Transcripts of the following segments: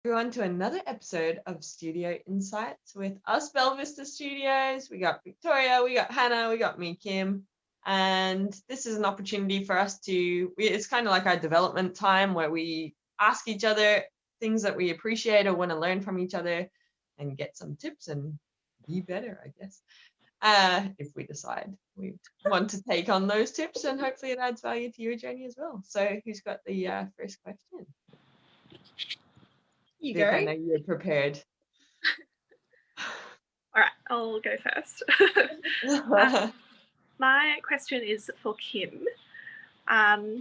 everyone to another episode of Studio Insights with us, Belvista Studios. We got Victoria, we got Hannah, we got me, Kim. And this is an opportunity for us it's kind of like our development time where we ask each other things that we appreciate or want to learn from each other and get some tips and be better, I guess. If we decide we want to take on those tips, and hopefully it adds value to your journey as well. So who's got the first question? You Vic, go. I know you're prepared. All right, I'll go first. My question is for Kim.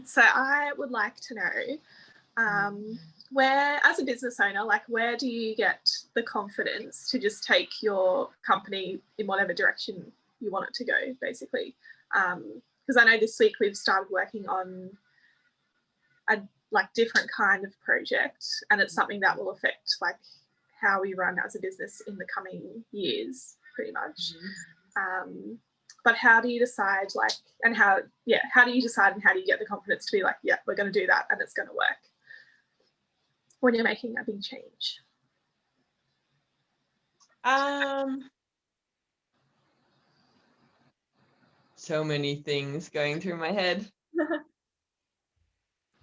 So I would like to know where, as a business owner, where do you get the confidence to just take your company in whatever direction you want it to go, basically? Because I know this week we've started working on a different kind of project, and it's something that will affect how we run as a business in the coming years, pretty much. But how do you decide how do you decide and how do you get the confidence to be we're going to do that and it's going to work when you're making a big change? So many things going through my head.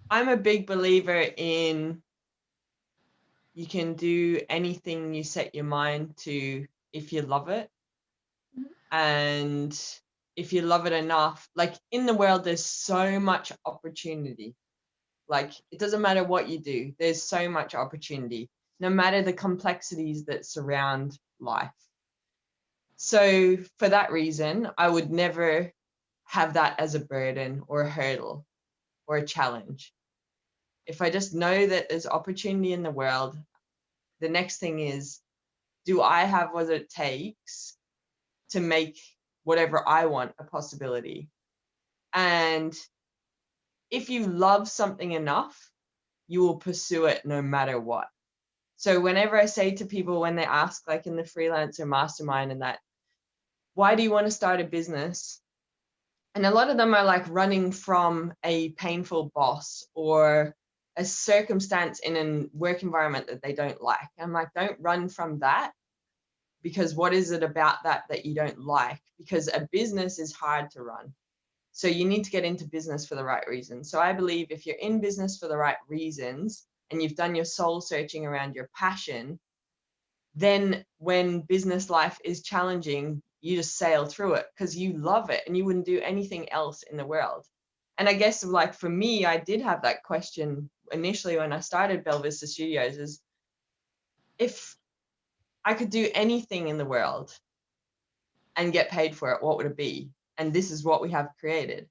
I'm a big believer in you can do anything you set your mind to if you love it. And if you love it enough, in the world, there's so much opportunity. It doesn't matter what you do, there's so much opportunity, no matter the complexities that surround life. So for that reason, I would never have that as a burden or a hurdle or a challenge. If I just know that there's opportunity in the world, the next thing is, do I have what it takes to make whatever I want a possibility? And if you love something enough, you will pursue it no matter what. So whenever I say to people when they ask, in the freelancer mastermind and that, why do you want to start a business? And a lot of them are running from a painful boss or a circumstance in a work environment that they don't like. I'm like, don't run from that, because what is it about that you don't like? Because a business is hard to run. So you need to get into business for the right reasons. So I believe if you're in business for the right reasons and you've done your soul searching around your passion, then when business life is challenging, you just sail through it because you love it and you wouldn't do anything else in the world. And I guess for me, I did have that question initially when I started Belvista Studios, is if I could do anything in the world and get paid for it, what would it be? And this is what we have created.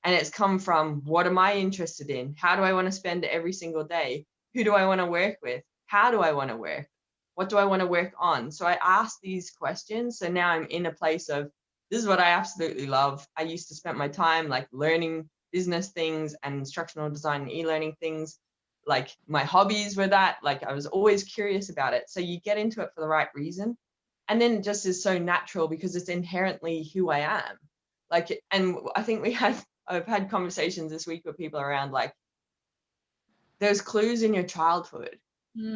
And it's come from, what am I interested in? How do I want to spend every single day? Who do I want to work with? How do I want to work? What do I want to work on? So I asked these questions. So now I'm in a place of, this is what I absolutely love. I used to spend my time learning business things and instructional design and e-learning things. My hobbies were that. I was always curious about it. So you get into it for the right reason. And then it just is so natural because it's inherently who I am. And I think I've had conversations this week with people around there's clues in your childhood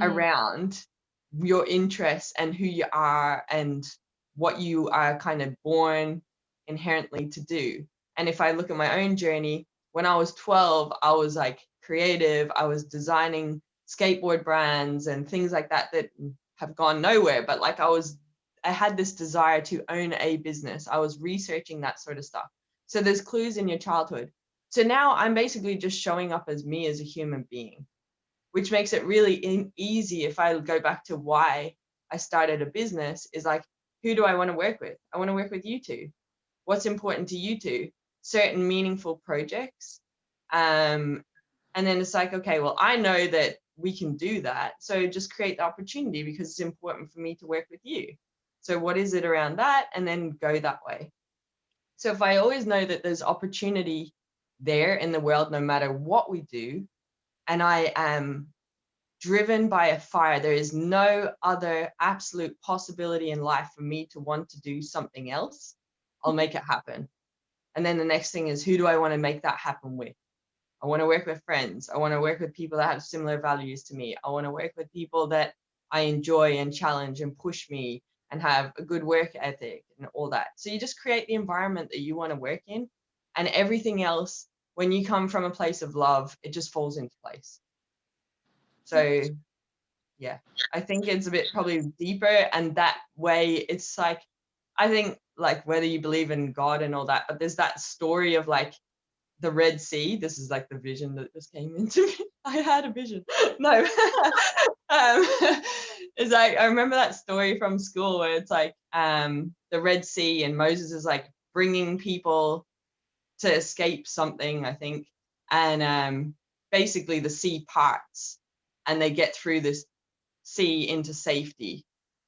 around your interests and who you are and what you are kind of born inherently to do. And if I look at my own journey, when I was 12, I was creative. I was designing skateboard brands and things like that have gone nowhere. But I had this desire to own a business. I was researching that sort of stuff. So there's clues in your childhood. So now I'm basically just showing up as me as a human being, which makes it really easy if I go back to why I started a business, is who do I want to work with? I want to work with you two. What's important to you two? Certain meaningful projects. And then it's okay, well, I know that we can do that. So just create the opportunity because it's important for me to work with you. So what is it around that? And then go that way. So if I always know that there's opportunity there in the world, no matter what we do, and I am driven by a fire, there is no other absolute possibility in life for me to want to do something else, I'll make it happen. And then the next thing is, who do I want to make that happen with? I want to work with friends. I want to work with people that have similar values to me. I want to work with people that I enjoy and challenge and push me and have a good work ethic and all that. So you just create the environment that you want to work in, and everything else, when you come from a place of love, it just falls into place. So yeah, I think it's a bit probably deeper, and that way it's like, I think like whether you believe in God and all that, but there's that story of like the Red Sea. This is like the vision that just came into me. I had a vision. No. It's like, I remember that story from school where it's like the Red Sea, and Moses is like bringing people to escape something, I think. And basically the sea parts and they get through this sea into safety,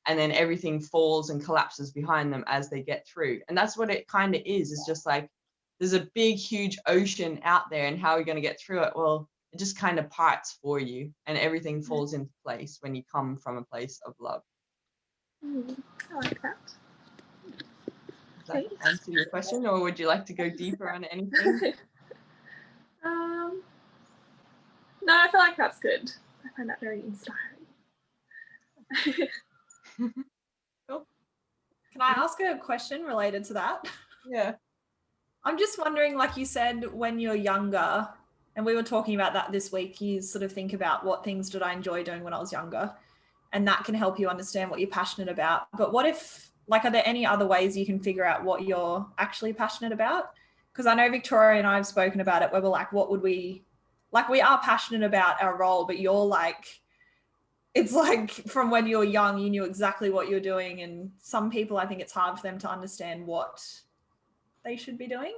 and then everything falls and collapses behind them as they get through. And that's what it kind of is. It's just like there's a big huge ocean out there, and how are you going to get through it? Well, it just kind of parts for you, and everything falls into place when you come from a place of love. I like that. Does that answer your question, or would you like to go deeper on anything? No, I feel like that's good. I find that very inspiring. Cool. Can I ask a question related to that? Yeah. I'm just wondering, like you said, when you're younger, and we were talking about that this week, you sort of think about what things did I enjoy doing when I was younger, and that can help you understand what you're passionate about. But what if, like, are there any other ways you can figure out what you're actually passionate about? Because I know Victoria and I have spoken about it, where we're like, what would we, like, we are passionate about our role, but you're like, it's like from when you were young, you knew exactly what you're doing. And some people, I think it's hard for them to understand what they should be doing.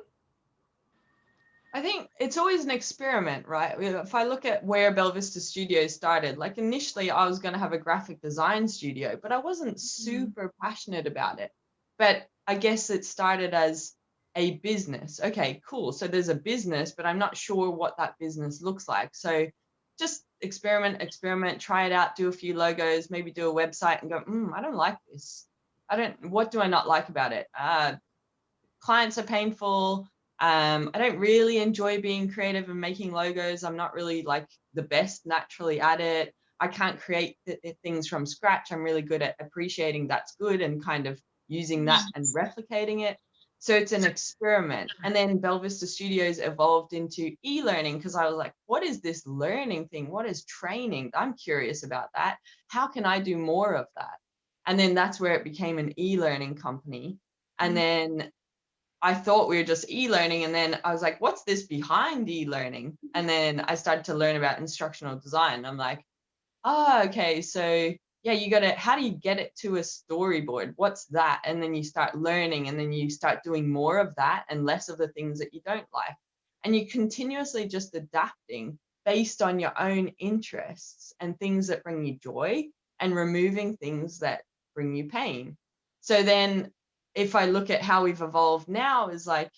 I think it's always an experiment, right? If I look at where Belvista Studios started, like initially I was going to have a graphic design studio, but I wasn't super passionate about it. But I guess it started as a business. Okay, cool. So there's a business, but I'm not sure what that business looks like. So just experiment, try it out, do a few logos, maybe do a website and go, I don't like this. What do I not like about it? Clients are painful. I don't really enjoy being creative and making logos. I'm not really like the best naturally at it. I can't create things from scratch. I'm really good at appreciating that's good and kind of using that and replicating it. So it's an experiment. And then Belvista Studios evolved into e-learning, because I was like, what is this learning thing? What is training? I'm curious about that. How can I do more of that? And then that's where it became an e-learning company. And then I thought we were just e-learning, and then I was like, what's this behind e-learning? And then I started to learn about instructional design. I'm like, oh, okay, so yeah, how do you get it to a storyboard? What's that? And then you start learning, and then you start doing more of that and less of the things that you don't like. And you continuously just adapting based on your own interests and things that bring you joy, and removing things that bring you pain. So then if I look at how we've evolved now, is like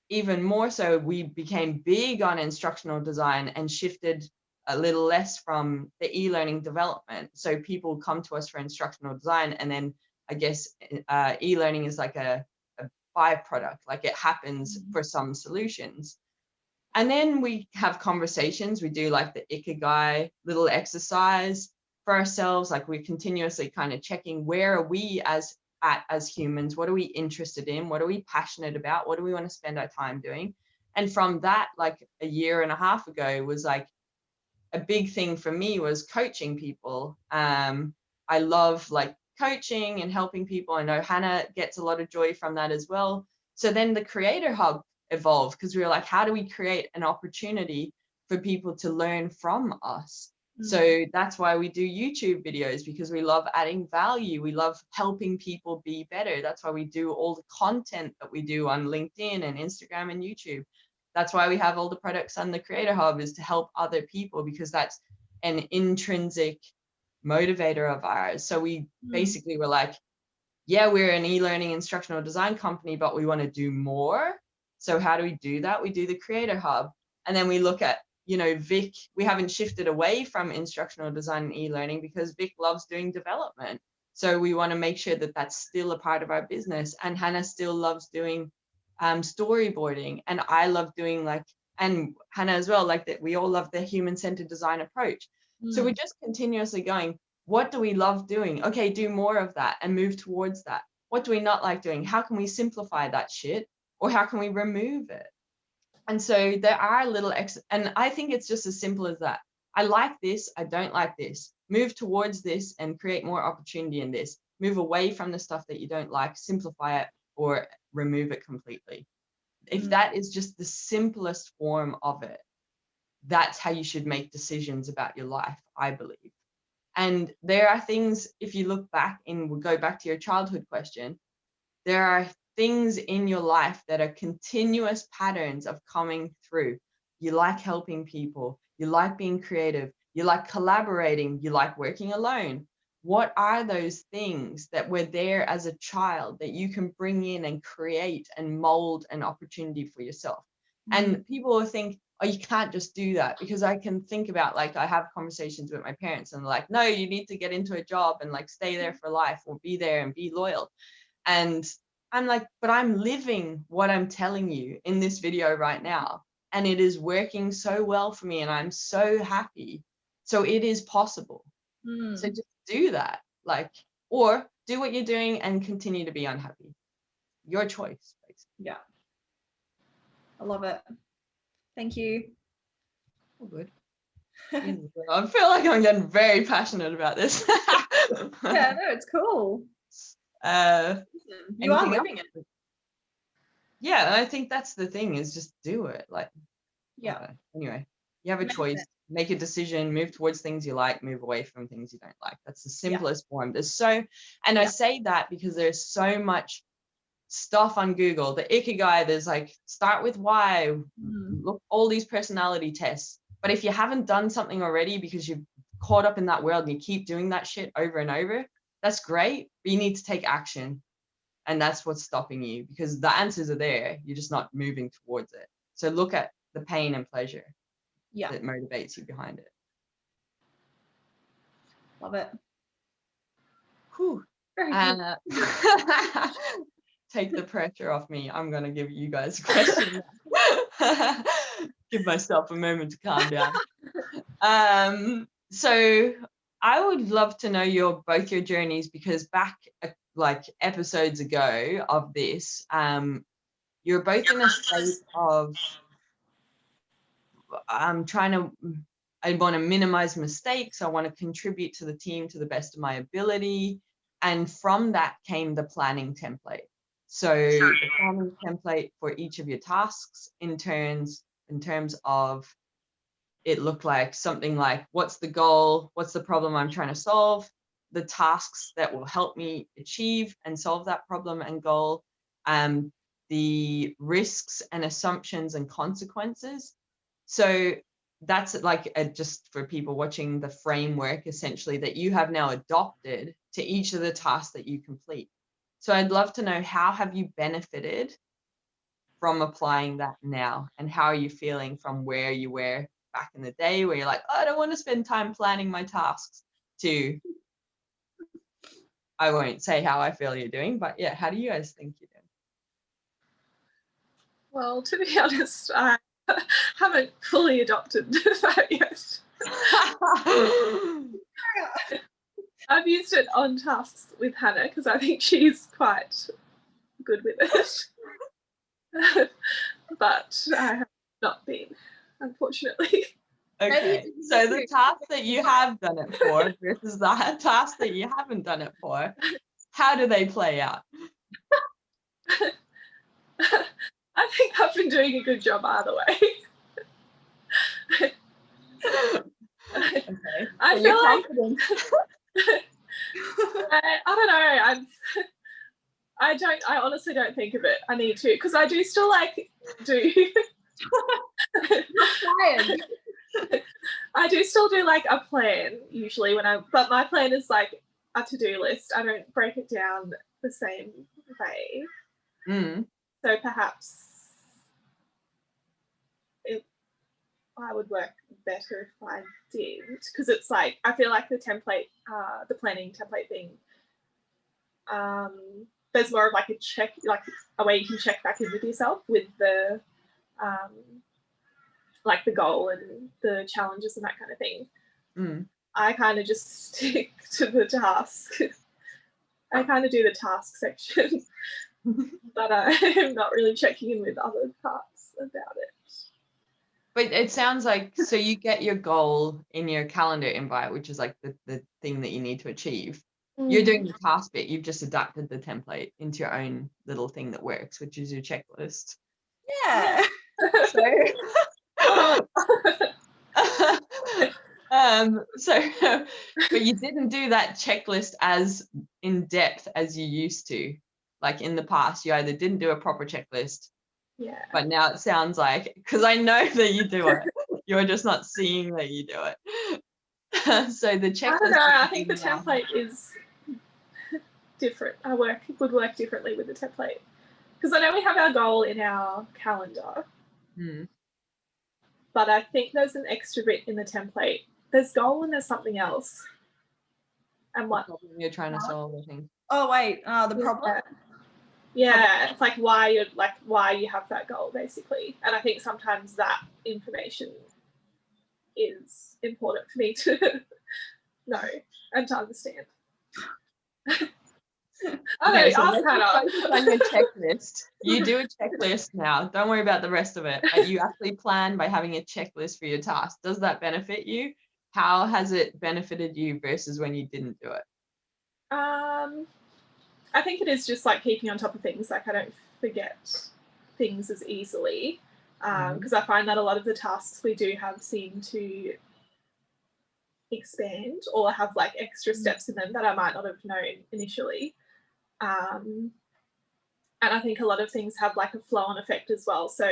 even more so, we became big on instructional design and shifted a little less from the e-learning development. So people come to us for instructional design, and then I guess e-learning is like a byproduct, like it happens for some solutions. And then we have conversations. We do like the Ikigai little exercise for ourselves. Like we're continuously kind of checking, where are we as humans? What are we interested in? What are we passionate about? What do we want to spend our time doing? And from that, like a year and a half ago, was like a big thing for me was coaching people. I love like coaching and helping people. I know Hannah gets a lot of joy from that as well. So then the Creator Hub evolved, because we were like, how do we create an opportunity for people to learn from us? So that's why we do YouTube videos, because we love adding value. We love helping people be better. That's why we do all the content that we do on LinkedIn and Instagram and YouTube. That's why we have all the products on the Creator Hub, is to help other people, because that's an intrinsic motivator of ours. So we basically were like, yeah, we're an e-learning instructional design company, but we want to do more. So how do we do that? We do the Creator Hub. And then we look at, Vic, we haven't shifted away from instructional design and e-learning, because Vic loves doing development. So we want to make sure that that's still a part of our business. And Hannah still loves doing storyboarding. And I love doing like and Hannah as well, like that we all love the human-centered design approach. So we're just continuously going, what do we love doing? Okay, do more of that and move towards that. What do we not like doing? How can we simplify that shit? Or how can we remove it? And so there are little and I think it's just as simple as that. I like this, I don't like this. Move towards this and create more opportunity in this. Move away from the stuff that you don't like, simplify it or remove it completely. If that is just the simplest form of it, that's how you should make decisions about your life, I believe. And there are things, if you look back and we'll go back to your childhood question, there are things in your life that are continuous patterns of coming through. You like helping people, you like being creative, you like collaborating, you like working alone. What are those things that were there as a child that you can bring in and create and mold an opportunity for yourself? And people will think, oh, you can't just do that, because I can think about, like, I have conversations with my parents and they're like, no, you need to get into a job and like stay there for life or be there and be loyal. And I'm like, but I'm living what I'm telling you in this video right now. And it is working so well for me and I'm so happy. So it is possible. So just do that, like, or do what you're doing and continue to be unhappy. Your choice, basically. Yeah. I love it. Thank you. Oh, good. I feel like I'm getting very passionate about this. Yeah, no, it's cool. You are living it. Yeah, I think that's the thing, is just do it. Like, yeah. Anyway, you have a choice. Make a decision, move towards things you like, move away from things you don't like. That's the simplest form. There's I say that because there's so much stuff on Google. The Ikigai, there's like, start with why, look, all these personality tests. But if you haven't done something already because you've caught up in that world and you keep doing that shit over and over, that's great, but you need to take action. And that's what's stopping you, because the answers are there. You're just not moving towards it. So look at the pain and pleasure that motivates you behind it. Love it. Whew. Take the pressure off me. I'm going to give you guys a question. Give myself a moment to calm down. So I would love to know both your journeys, because back like episodes ago of this, you're both in a state of I want to minimize mistakes. I want to contribute to the team to the best of my ability. And from that came the planning template. So the planning template for each of your tasks in terms of, it looked like something like, what's the goal? What's the problem I'm trying to solve? The tasks that will help me achieve and solve that problem and goal. The risks and assumptions and consequences. So that's like just for people watching, the framework essentially that you have now adopted to each of the tasks that you complete. So I'd love to know, how have you benefited from applying that now, and how are you feeling from where you were back in the day, where you're like, oh, I don't want to spend time planning my tasks, to, I won't say how I feel you're doing, but yeah, how do you guys think you're doing? Well, to be honest, I haven't fully adopted that yet. I've used it on tasks with Hannah because I think she's quite good with it. But I have not been, unfortunately. Okay, so the task that you have done it for versus the task that you haven't done it for, how do they play out? I think I've been doing a good job either way. Okay. I feel like I don't know. I honestly don't think of it. I need to, because I do still do. I do still do like a plan usually but my plan is like a to-do list. I don't break it down the same way. So perhaps I would work better if I did, because it's like, I feel like the planning template thing, there's more of like a check, like a way you can check back in with yourself with the like the goal and the challenges and that kind of thing. Mm. I kind of just stick to the task. I kind of do the task section, but I'm not really checking in with other parts about it. But it sounds like, so you get your goal in your calendar invite, which is like the thing that you need to achieve. You're doing the task bit. You've just adapted the template into your own little thing that works, which is your checklist. Yeah. But you didn't do that checklist as in depth as you used to. Like in the past, you either didn't do a proper checklist, but now it sounds like, because I know that you do it, you're just not seeing that you do it. So the checklist. I don't know. I think the template is different. Would work differently with the template, because I know we have our goal in our calendar, but I think there's an extra bit in the template. There's goal and there's something else. And what problem you're trying to solve, I think. Oh wait, the problem. Yeah, it's like why you have that goal basically, and I think sometimes that information is important for me to know and to understand. Okay, so let's focus on your checklist. You do a checklist now. Don't worry about the rest of it. But you actually plan by having a checklist for your task. Does that benefit you? How has it benefited you versus when you didn't do it? I think it is just like keeping on top of things. Like I don't forget things as easily, because I find that a lot of the tasks we do have seem to expand or have like extra steps in them that I might not have known initially. And I think a lot of things have like a flow-on effect as well. So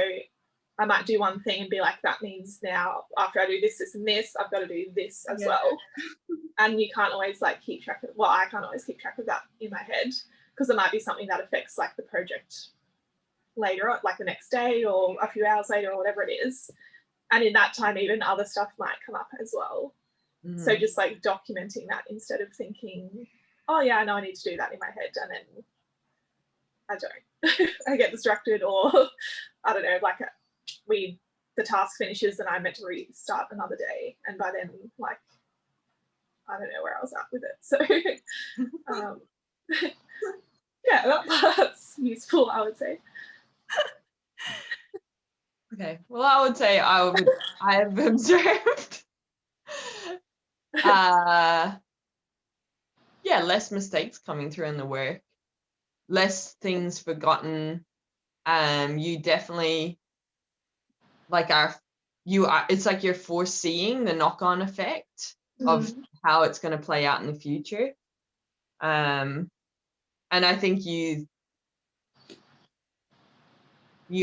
I might do one thing and be like, that means now after I do this, this, and this, I've got to do this as well. And you can't always like keep track of, well, I can't always keep track of that in my head, because it might be something that affects like the project later, like the next day or a few hours later or whatever it is. And in that time, even other stuff might come up as well. So just like documenting that instead of thinking, oh yeah, I know I need to do that in my head, and then I don't. I get distracted, or I don't know, like the task finishes and I'm meant to restart another day, and by then like I don't know where I was at with it. So yeah, that's useful, I would say. Okay, well, I would say I have observed less mistakes coming through in the work, less things forgotten. You definitely it's like you're foreseeing the knock-on effect of how it's going to play out in the future. And I think you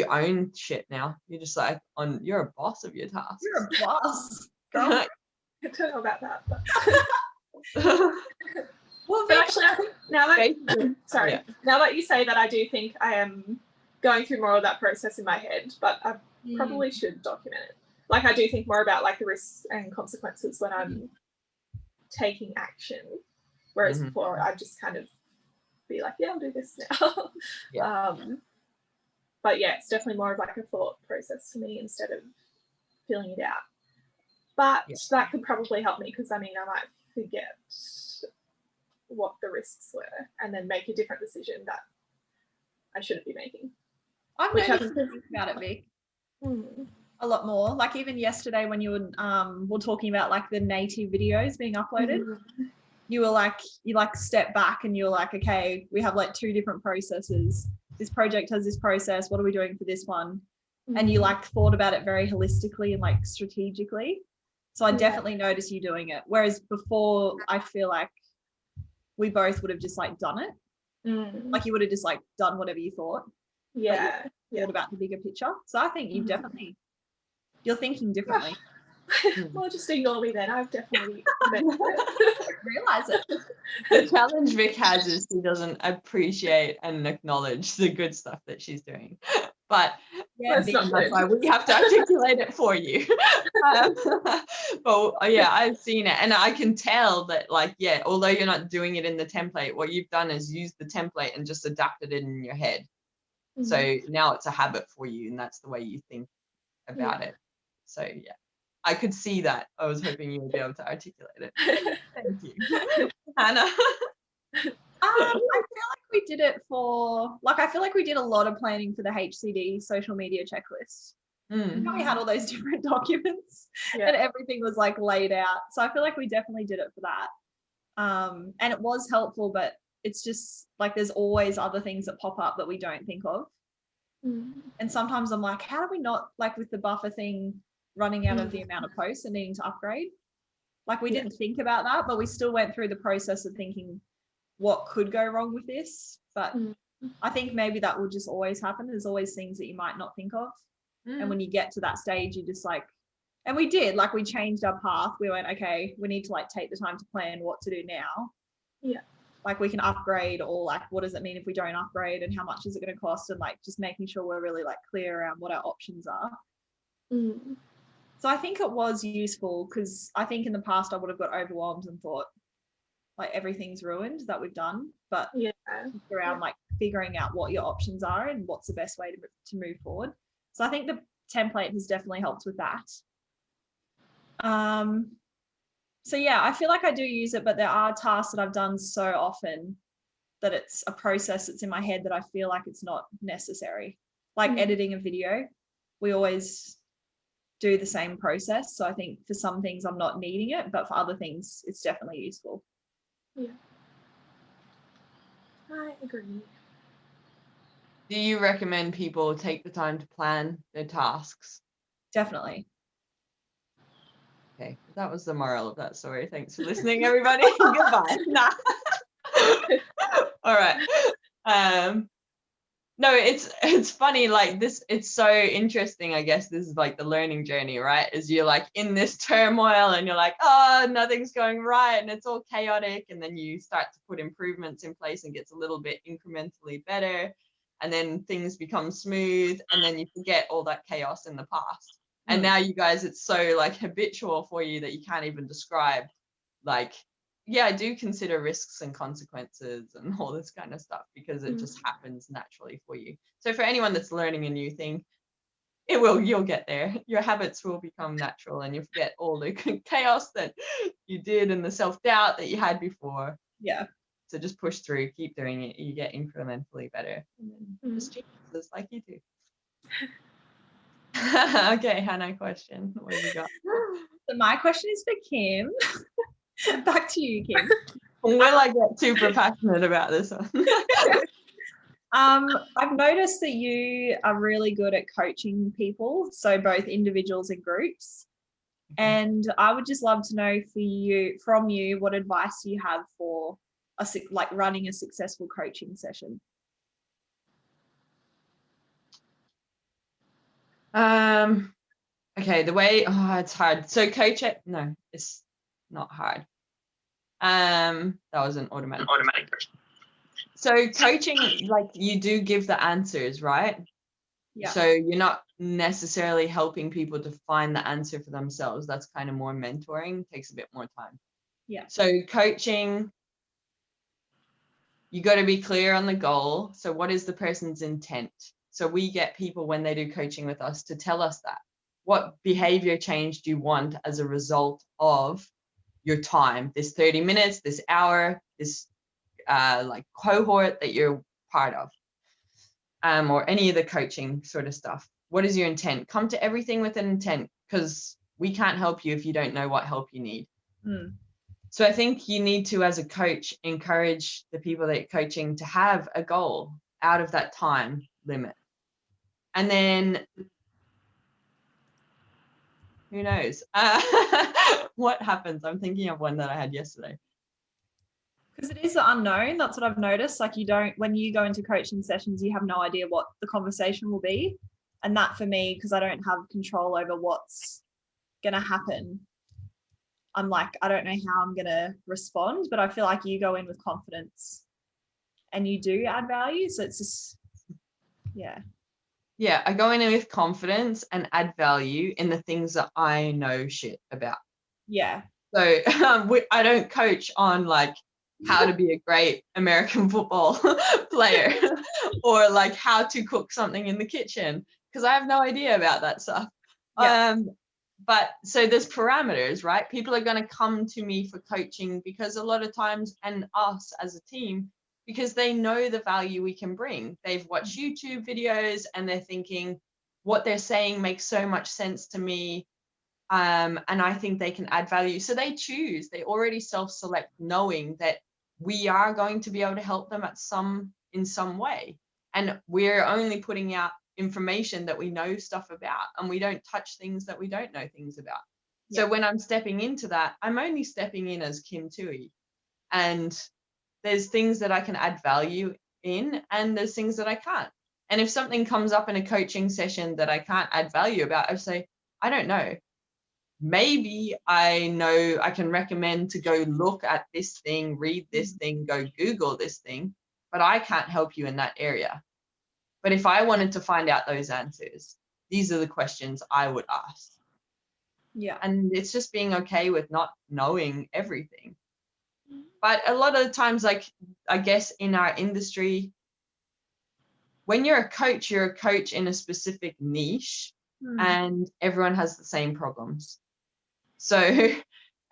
own shit now. You're just like you're a boss of your tasks. You're a boss. I don't know about that, but well, but actually, I think now that you say that, I do think I am going through more of that process in my head, but I probably should document it. Like I do think more about like the risks and consequences when I'm taking action, whereas before I'd just kind of be like, yeah, I'll do this now. But yeah, it's definitely more of like a thought process to me instead of filling it out. But that could probably help me, because I mean I might forget what the risks were and then make a different decision that I shouldn't be making. I've noticed about it, Vic. A lot more. Like even yesterday when you were talking about like the native videos being uploaded, you step back and you were like, okay, we have like two different processes. This project has this process. What are we doing for this one? And you like thought about it very holistically and like strategically. So I definitely noticed you doing it. Whereas before, I feel like we both would have just like done it. Like you would have just like done whatever you thought. Yeah. Thought about the bigger picture. So I think you're thinking differently. Well, just ignore me then. I've definitely realize it. The challenge Vic has is she doesn't appreciate and acknowledge the good stuff that she's doing. But that's why we have to articulate it for you. But I've seen it, and I can tell that although you're not doing it in the template, what you've done is use the template and just adapted it in your head. So now it's a habit for you, and that's the way you think about it. So yeah, I could see that. I was hoping you would be able to articulate it. Thank you. Hannah? I feel like we did it I feel like we did a lot of planning for the HCD social media checklist. We had all those different documents and everything was like laid out. So I feel like we definitely did it for that. And it was helpful, but it's just like there's always other things that pop up that we don't think of. And sometimes I'm like, how do we not, like with the buffer thing running out of the amount of posts and needing to upgrade? Like we didn't think about that, but we still went through the process of thinking what could go wrong with this. But I think maybe that will just always happen. There's always things that you might not think of. And when you get to that stage, you just like, and we did, like we changed our path. We went, okay, we need to like take the time to plan what to do now. Yeah. Like we can upgrade, or like, what does it mean if we don't upgrade, and how much is it going to cost? And like just making sure we're really like clear around what our options are. So I think it was useful, because I think in the past I would have got overwhelmed and thought like everything's ruined that we've done. But around like figuring out what your options are and what's the best way to move forward. So I think the template has definitely helped with that. So yeah, I feel like I do use it, but there are tasks that I've done so often that it's a process that's in my head that I feel like it's not necessary. Like editing a video, we always do the same process. So I think for some things I'm not needing it, but for other things it's definitely useful. Yeah, I agree. Do you recommend people take the time to plan their tasks? Definitely. Okay, that was the moral of that story. Thanks for listening, everybody. Goodbye. Nah. All right. No, it's funny, like this, it's so interesting. I guess this is like the learning journey, right? Is you're like in this turmoil and you're like, oh, nothing's going right and it's all chaotic, and then you start to put improvements in place and gets a little bit incrementally better, and then things become smooth, and then you forget all that chaos in the past. And now you guys, it's so like habitual for you that you can't even describe, like, yeah, I do consider risks and consequences and all this kind of stuff, because it just happens naturally for you. So for anyone that's learning a new thing, you'll get there. Your habits will become natural and you forget all the chaos that you did and the self-doubt that you had before. Yeah. So just push through, keep doing it. You get incrementally better. And then just changes like you do. Okay, Hannah, question. What have you got? So my question is for Kim. Back to you, Kim. Will I get super passionate about this one? I've noticed that you are really good at coaching people, so both individuals and groups. And I would just love to know from you, what advice you have for like running a successful coaching session. Okay, it's hard. So no, it's not hard. That was an automatic question. So coaching, like you do give the answers, right? Yeah. So you're not necessarily helping people to find the answer for themselves. That's kind of more mentoring, takes a bit more time. Yeah. So coaching, you got to be clear on the goal. So what is the person's intent? So we get people when they do coaching with us to tell us that. What behavior change do you want as a result of your time, this 30 minutes, this hour, this like cohort that you're part of, or any of the coaching sort of stuff? What is your intent? Come to everything with an intent, because we can't help you if you don't know what help you need. So I think you need to, as a coach, encourage the people that you're coaching to have a goal out of that time limit. And then who knows what happens? I'm thinking of one that I had yesterday. Because it is the unknown. That's what I've noticed. Like when you go into coaching sessions, you have no idea what the conversation will be. And that for me, because I don't have control over what's going to happen, I'm like, I don't know how I'm going to respond, but I feel like you go in with confidence and you do add value. So it's just, yeah. Yeah, I go in with confidence and add value in the things that I know shit about. Yeah. So I don't coach on like how to be a great American football player or like how to cook something in the kitchen, because I have no idea about that stuff. Yeah. but so there's parameters, right? People are going to come to me for coaching because a lot of times, and us as a team, because they know the value we can bring. They've watched YouTube videos and they're thinking what they're saying makes so much sense to me. And I think they can add value. So they choose, they already self-select, knowing that we are going to be able to help them in some way. And we're only putting out information that we know stuff about, and we don't touch things that we don't know things about. So when I'm stepping into that, I'm only stepping in as Kim Tui, and there's things that I can add value in, and there's things that I can't. And if something comes up in a coaching session that I can't add value about, I say, I don't know. Maybe I know I can recommend to go look at this thing, read this thing, go Google this thing, but I can't help you in that area. But if I wanted to find out those answers, these are the questions I would ask. Yeah. And it's just being okay with not knowing everything. But a lot of the times, like, I guess in our industry, when you're a coach in a specific niche, and everyone has the same problems. So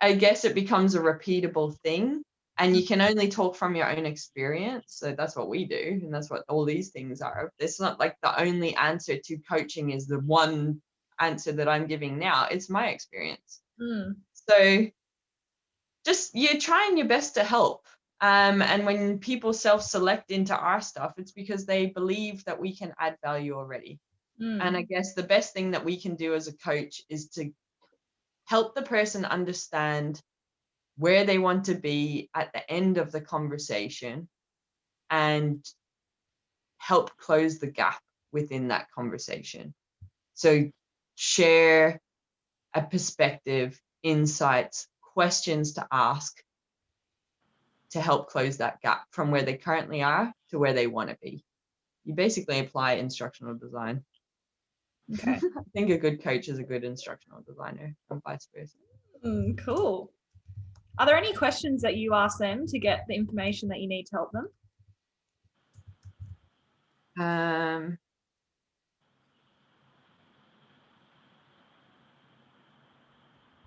I guess it becomes a repeatable thing, and you can only talk from your own experience. So that's what we do, and that's what all these things are. It's not like the only answer to coaching is the one answer that I'm giving now. It's my experience. So just you're trying your best to help. And when people self-select into our stuff, it's because they believe that we can add value already. And I guess the best thing that we can do as a coach is to help the person understand where they want to be at the end of the conversation and help close the gap within that conversation. So share a perspective, insights, questions to ask to help close that gap from where they currently are to where they want to be. You basically apply instructional design. Okay. I think a good coach is a good instructional designer, and vice versa. Cool. Are there any questions that you ask them to get the information that you need to help them?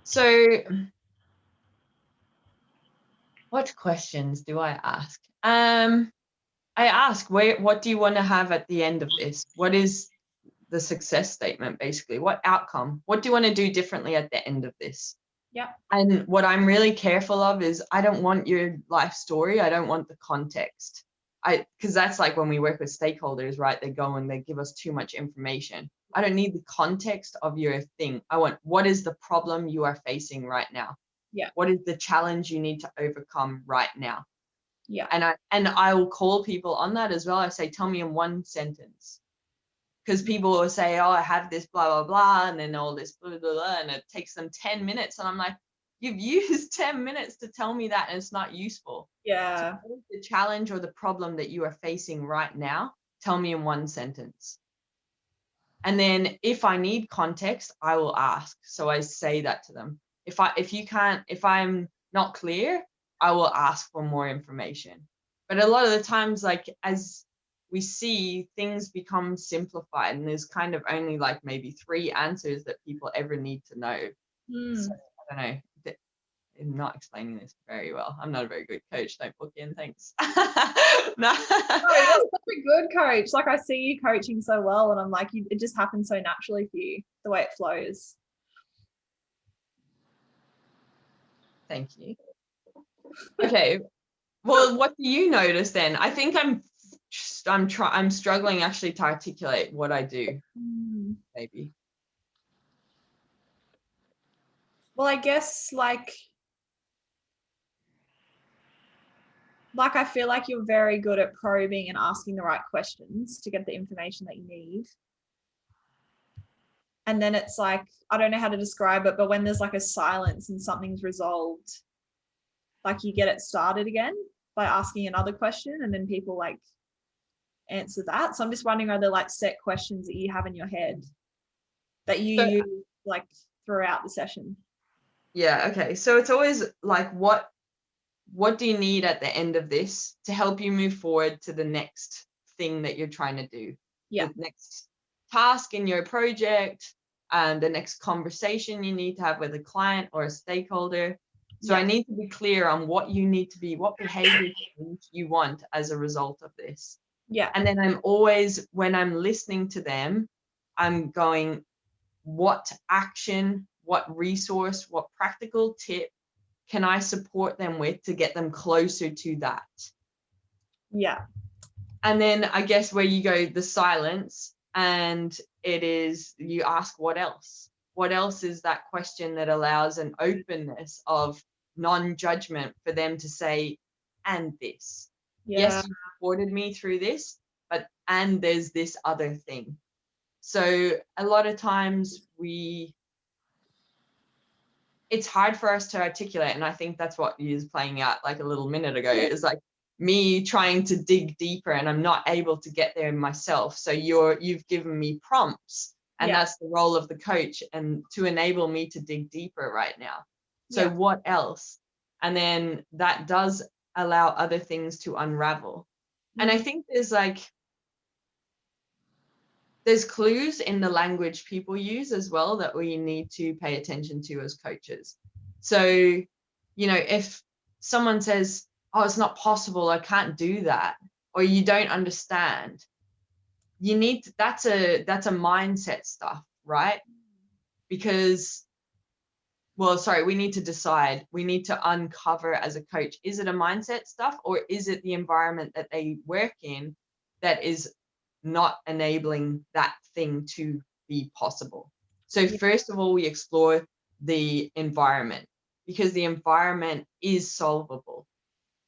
So what questions do I ask? I ask, what do you want to have at the end of this? What is the success statement, basically? What outcome? What do you want to do differently at the end of this? Yeah. And what I'm really careful of is I don't want your life story. I don't want the context. Because that's like when we work with stakeholders, right? They go and they give us too much information. I don't need the context of your thing. I want, what is the problem you are facing right now? Yeah. What is the challenge you need to overcome right now? Yeah. And I will call people on that as well. I say, tell me in one sentence. Because people will say, oh, I have this blah, blah, blah, and then all this blah, blah, blah, and it takes them 10 minutes. And I'm like, you've used 10 minutes to tell me that, and it's not useful. Yeah. So what is the challenge or the problem that you are facing right now? Tell me in one sentence. And then if I need context, I will ask. So I say that to them. If I'm not clear, I will ask for more information. But a lot of the times, like, as we see, things become simplified, and there's kind of only like maybe 3 answers that people ever need to know. So I don't know. I'm not explaining this very well. I'm not a very good coach. Don't book in, thanks. No. No, you're such a good coach. Like, I see you coaching so well, and I'm like, it just happens so naturally for you, the way it flows. Thank you. Okay. Well, what do you notice then? I think I'm struggling actually to articulate what I do. Maybe. Well, I guess like I feel like you're very good at probing and asking the right questions to get the information that you need. And then it's like, I don't know how to describe it, but when there's like a silence and something's resolved, like you get it started again by asking another question, and then people like answer that. So I'm just wondering, are there like set questions that you have in your head that you use like throughout the session? Yeah, okay. So it's always like, what do you need at the end of this to help you move forward to the next thing that you're trying to do? Yeah. The next task in your project, the next conversation you need to have with a client or a stakeholder. So Yeah. I need to be clear on what you need to be, what behavior you want as a result of this. Yeah. And then I'm always, when I'm listening to them, I'm going, what action, what resource, what practical tip can I support them with to get them closer to that? Yeah. And then I guess where you go, the silence, and it is, you ask what else? What else is that question that allows an openness of non-judgment for them to say, and this. Yeah. Yes, you supported me through this, but and there's this other thing. So a lot of times it's hard for us to articulate, and I think that's what is playing out like a little minute ago, is like me trying to dig deeper and I'm not able to get there myself. So you've given me prompts, and that's the role of the coach, and to enable me to dig deeper right now. So what else? And then that does allow other things to unravel. And I think there's clues in the language people use as well that we need to pay attention to as coaches. So, if someone says, oh, it's not possible, I can't do that, or you don't understand, that's a mindset stuff, right? Because, we need to decide, we need to uncover as a coach, is it a mindset stuff, or is it the environment that they work in that is not enabling that thing to be possible? So first of all, we explore the environment, because the environment is solvable.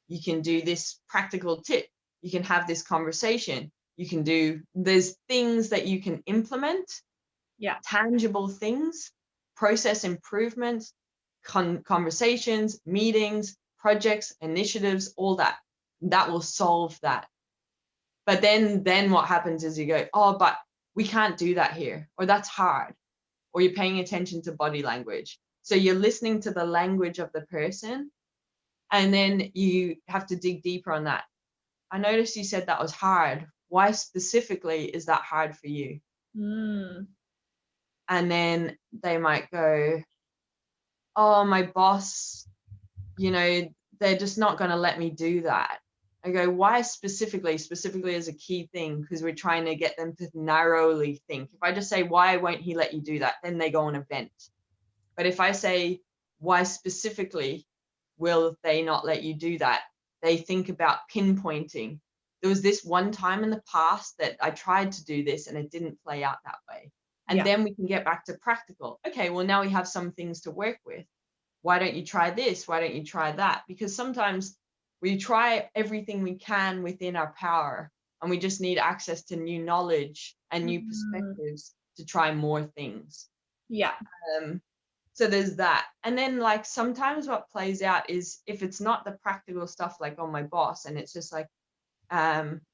You can do this practical tip, you can have this conversation, there's things that you can implement, tangible things, process improvements, conversations, meetings, projects, initiatives, all that will solve that. But then what happens is you go, oh, but we can't do that here, or that's hard, or you're paying attention to body language. So you're listening to the language of the person, and then you have to dig deeper on that. I noticed you said that was hard. Why specifically is that hard for you? And then they might go, oh, my boss, they're just not going to let me do that. I go, why specifically is a key thing, because we're trying to get them to narrowly think. If I just say, why won't he let you do that? Then they go on a vent. But if I say, why specifically will they not let you do that? They think about pinpointing. There was this one time in the past that I tried to do this and it didn't play out that way. And then we can get back to practical. Okay, well, now we have some things to work with. Why don't you try this? Why don't you try that? Because sometimes we try everything we can within our power, and we just need access to new knowledge and new perspectives to try more things. So there's that. And then sometimes what plays out is, if it's not the practical stuff like on my boss, and it's just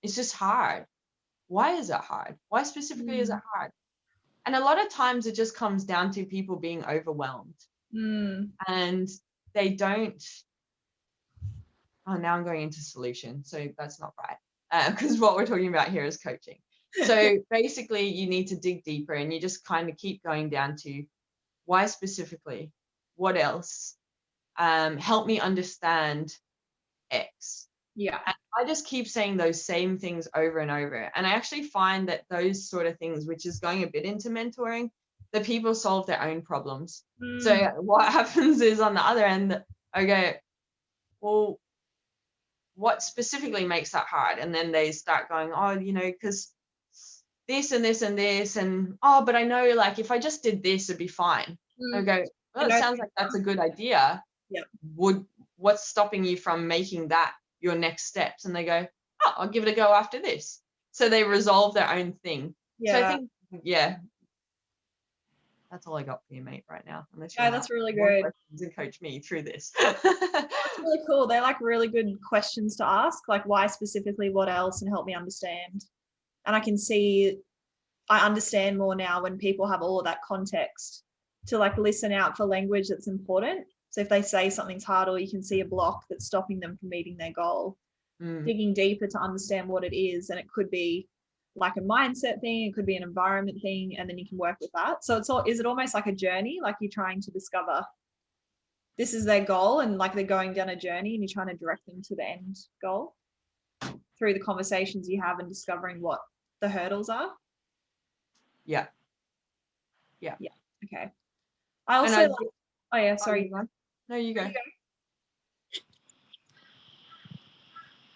it's just hard. Why is it hard? Why specifically is it hard? And a lot of times it just comes down to people being overwhelmed. And they don't. Oh, now I'm going into solution. So that's not right. Because what we're talking about here is coaching. So basically you need to dig deeper, and you just kind of keep going down to, why specifically? What else? Help me understand X. And I just keep saying those same things over and over. And I actually find that those sort of things, which is going a bit into mentoring, the people solve their own problems. So what happens is, on the other end, I go, well, what specifically makes that hard? And then they start going, oh, because this and this and this, and oh, but I know, if I just did this, it'd be fine. I go, well, it sounds like that's a good idea. What's stopping you from making that your next steps? And they go, oh, I'll give it a go after this. So they resolve their own thing. So I think, that's all I got for you, mate, right now. Unless you that's really good. And coach me through this. That's really cool. They're really good questions to ask, why specifically, what else, and help me understand. And I understand more now when people have all of that context to listen out for language that's important. So if they say something's hard, or you can see a block that's stopping them from meeting their goal, digging deeper to understand what it is. And it could be like a mindset thing, it could be an environment thing, and then you can work with that. So is it almost like a journey, like you're trying to discover this is their goal, and like they're going down a journey and you're trying to direct them to the end goal through the conversations you have and discovering what the hurdles are? Yeah. Okay. I also oh yeah, sorry. No, you go.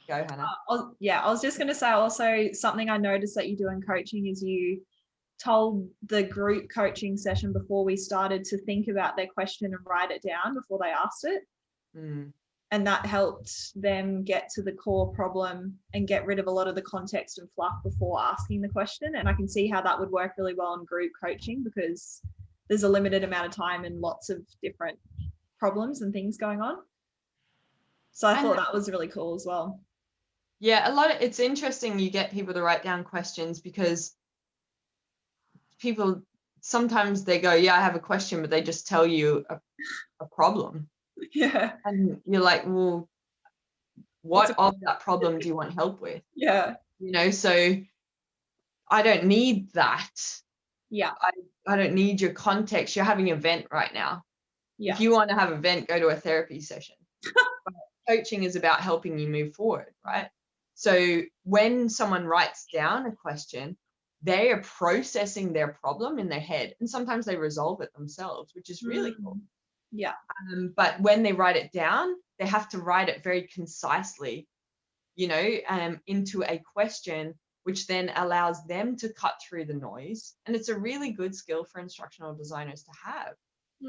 Go, Hannah. I was just going to say also something I noticed that you do in coaching is you told the group coaching session before we started to think about their question and write it down before they asked it. And that helped them get to the core problem and get rid of a lot of the context and fluff before asking the question. And I can see how that would work really well in group coaching, because there's a limited amount of time and lots of different problems and things going on. So I thought that was really cool as well. Yeah, it's interesting you get people to write down questions, because people sometimes they go, yeah, I have a question, but they just tell you a problem. Yeah. And you're like, well, what of that problem do you want help with? Yeah. So I don't need that. Yeah. I don't need your context. You're having an event right now. Yeah. If you want to have an event, go to a therapy session. But coaching is about helping you move forward, right? So when someone writes down a question, they are processing their problem in their head, and sometimes they resolve it themselves, which is really cool. Yeah. But when they write it down, they have to write it very concisely, into a question, which then allows them to cut through the noise. And it's a really good skill for instructional designers to have.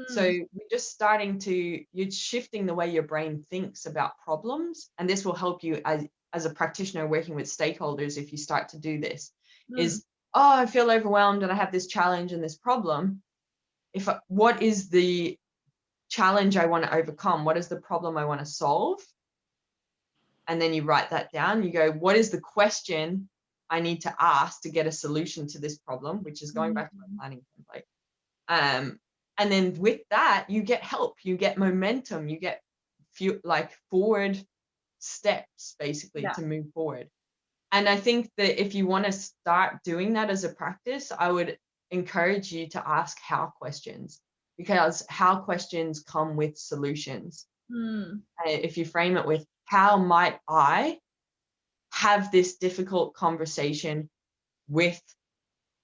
So you're shifting the way your brain thinks about problems. And this will help you as a practitioner working with stakeholders. If you start to do this, I feel overwhelmed and I have this challenge and this problem. What is the challenge I want to overcome? What is the problem I want to solve? And then you write that down. You go, what is the question I need to ask to get a solution to this problem, which is going back to my planning template. And then with that, you get help, you get momentum, you get forward steps basically to move forward. And I think that if you want to start doing that as a practice, I would encourage you to ask how questions, because how questions come with solutions. If you frame it with, how might I have this difficult conversation with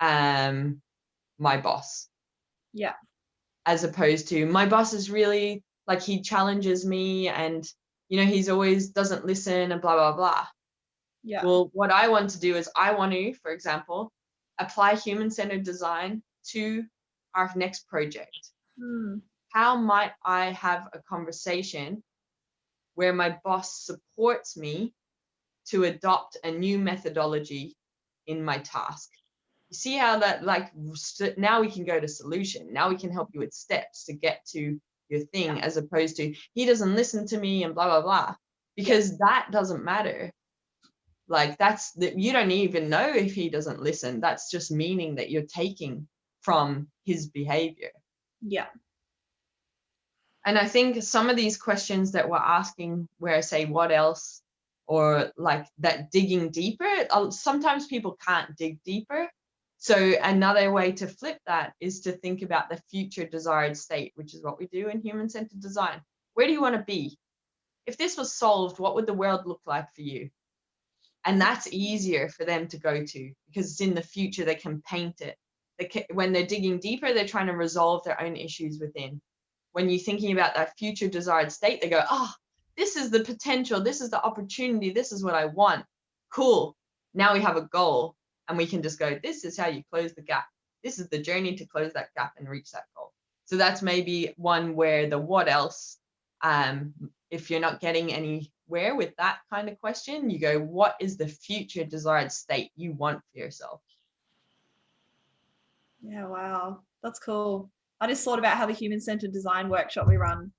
my boss? Yeah. As opposed to, my boss is really he challenges me and he's always doesn't listen and blah blah blah. Yeah. Well, what I want to do is I want to, for example, apply human-centered design to our next project. How might I have a conversation where my boss supports me to adopt a new methodology in my task? You see how that now we can go to solution. Now we can help you with steps to get to your thing, as opposed to, he doesn't listen to me and blah blah blah, because that doesn't matter. You don't even know if he doesn't listen. That's just meaning that you're taking from his behavior. Yeah. And I think some of these questions that we're asking, where I say what else, or that digging deeper, sometimes people can't dig deeper. So another way to flip that is to think about the future desired state, which is what we do in human-centered design. Where do you want to be? If this was solved, what would the world look like for you? And that's easier for them to go to, because it's in the future. They can paint it. When they're digging deeper, they're trying to resolve their own issues within. When you're thinking about that future desired state, they go, this is the potential. This is the opportunity. This is what I want. Cool. Now we have a goal. And we can just go, this is how you close the gap. This is the journey to close that gap and reach that goal. So that's maybe one where the what else, if you're not getting anywhere with that kind of question, you go, what is the future desired state you want for yourself? Yeah, wow. That's cool. I just thought about how the human-centered design workshop we run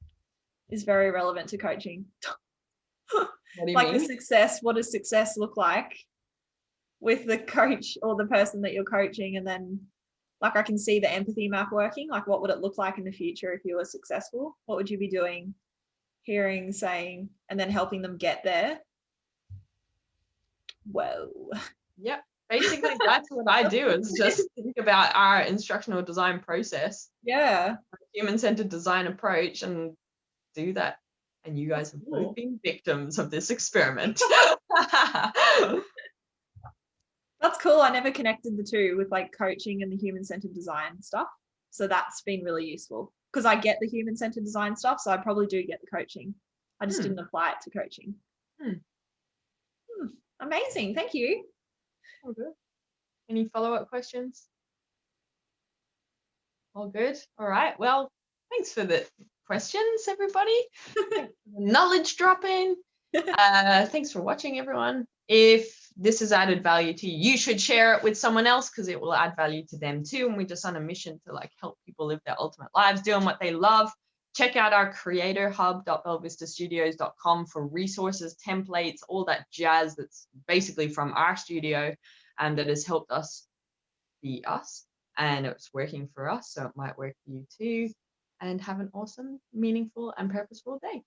is very relevant to coaching. What do you mean? The success, what does success look like with the coach or the person that you're coaching? And then I can see the empathy map working. What would it look like in the future if you were successful? What would you be doing, hearing, saying, and then helping them get there? Whoa. Yep. basically that's what I do, is just think about our instructional design process, Yeah. human-centered design approach, and do that. And you guys have Cool. both been victims of this experiment. That's cool. I never connected the two with like coaching and the human-centered design stuff. So that's been really useful because I get the human-centered design stuff. So I probably do get the coaching. I just didn't apply it to coaching. Amazing. Thank you. All good. Any follow-up questions? All good. All right. Well, thanks for the questions, everybody. Knowledge dropping. Thanks for watching, everyone. If this has added value to you, you should share it with someone else because it will add value to them too. And we're just on a mission to like help people live their ultimate lives doing what they love. Check out our creatorhub.belvistastudios.com for resources, templates, all that jazz that's basically from our studio and that has helped us be us. And it's working for us, so it might work for you too. And have an awesome, meaningful, and purposeful day.